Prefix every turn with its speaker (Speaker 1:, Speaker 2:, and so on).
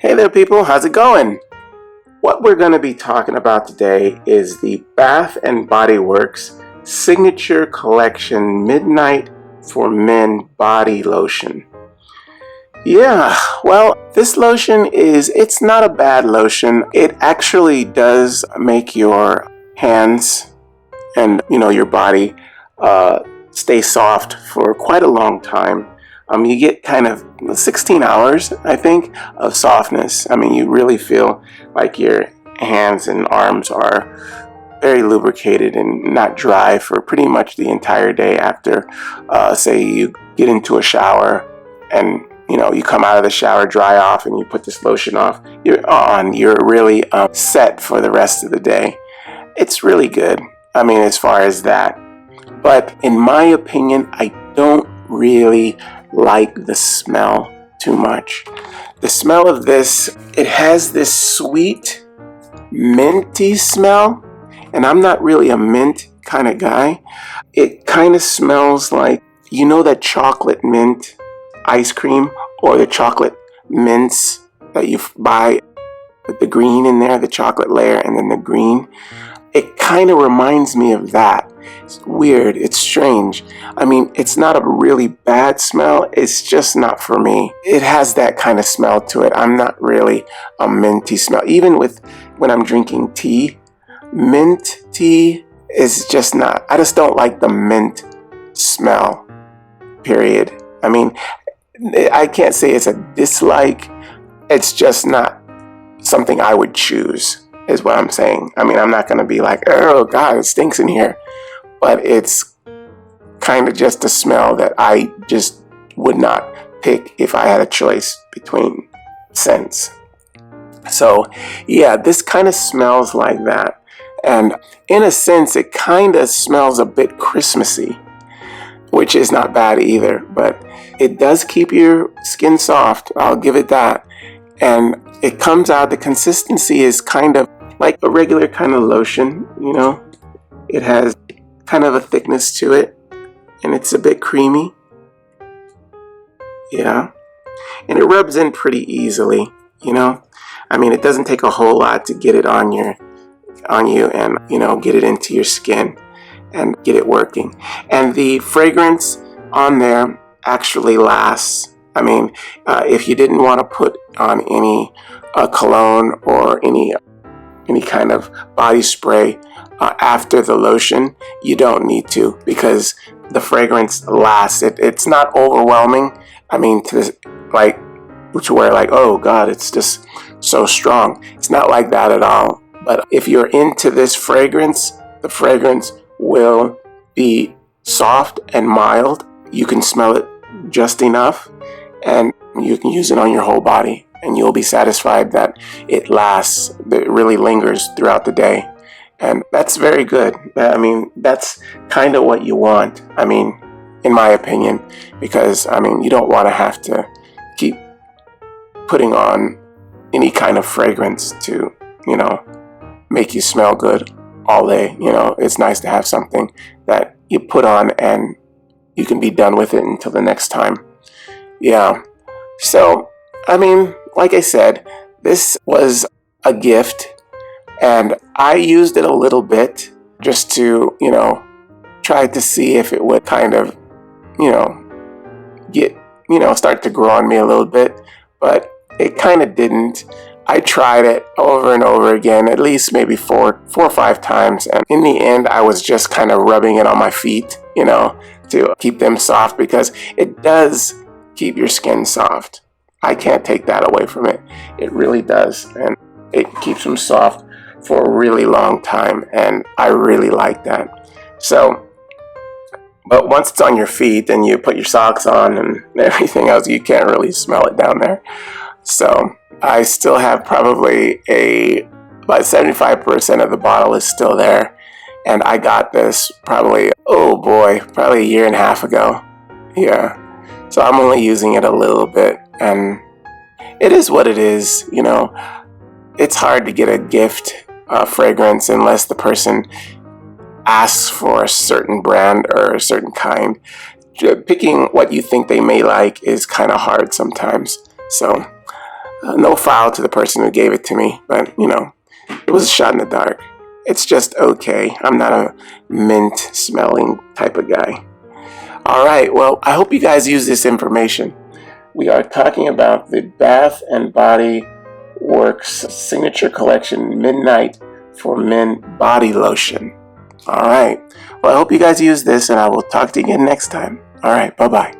Speaker 1: Hey there people, how's it going? What we're going to be talking about today is the Bath and Body Works Signature Collection Midnight for Men Body Lotion. Yeah, well, this lotion it's not a bad lotion. It actually does make your hands and, your body stay soft for quite a long time. You get kind of 16 hours, I think, of softness. You really feel like your hands and arms are very lubricated and not dry for pretty much the entire day after, say, you get into a shower and, you come out of the shower, dry off, and you put this lotion off. You're really set for the rest of the day. It's really good, as far as that. But in my opinion, I don't really like the smell too much. The smell of this, it has this sweet minty smell, and I'm not really a mint kind of guy. It kind of smells like, that chocolate mint ice cream or the chocolate mints that you buy with the green in there, the chocolate layer and then the green. It kind of reminds me of that. It's weird. It's strange. It's not a really bad smell. It's just not for me. It has that kind of smell to it. I'm not really a minty smell. Even when I'm drinking tea, mint tea is just not. I just don't like the mint smell, period. I can't say it's a dislike. It's just not something I would choose, is what I'm saying. I'm not going to be like, oh God, it stinks in here. But it's kind of just a smell that I just would not pick if I had a choice between scents. So yeah, this kind of smells like that. And in a sense, it kind of smells a bit Christmassy, which is not bad either. But it does keep your skin soft. I'll give it that. And it comes out, the consistency is kind of like a regular kind of lotion, It has kind of a thickness to it, and it's a bit creamy. Yeah. And it rubs in pretty easily, it doesn't take a whole lot to get it on you and, get it into your skin and get it working. And the fragrance on there actually lasts. If you didn't want to put on any cologne or any kind of body spray after the lotion, you don't need to, because the fragrance lasts. It's not overwhelming. To where like, oh God, it's just so strong. It's not like that at all. But if you're into this fragrance, the fragrance will be soft and mild. You can smell it just enough, and you can use it on your whole body, and you'll be satisfied that it lasts, that it really lingers throughout the day. And that's very good. That's kind of what you want, in my opinion, because, you don't want to have to keep putting on any kind of fragrance to, make you smell good all day. It's nice to have something that you put on and you can be done with it until the next time. Yeah. So, like I said, this was a gift, and I used it a little bit just to, try to see if it would kind of, get, start to grow on me a little bit, but it kind of didn't. I tried it over and over again, at least maybe four or five times, and in the end, I was just kind of rubbing it on my feet, to keep them soft, because it does keep your skin soft. I can't take that away from it. It really does. And it keeps them soft for a really long time. And I really like that. So, but once it's on your feet and you put your socks on and everything else, you can't really smell it down there. So I still have probably about 75% of the bottle is still there. And I got this probably a year and a half ago. Yeah. So I'm only using it a little bit, and it is what it is. It's hard to get a gift fragrance unless the person asks for a certain brand or a certain kind. Picking what you think they may like is kind of hard sometimes. So No foul to the person who gave it to me, but it was a shot in the dark. It's just okay. I'm not a mint smelling type of guy. All right, well, I hope you guys use this information. We are talking about the Bath and Body Works signature collection Midnight for Men Body Lotion. All right, well, I hope you guys use this, and I will talk to you again next time. All right, bye-bye.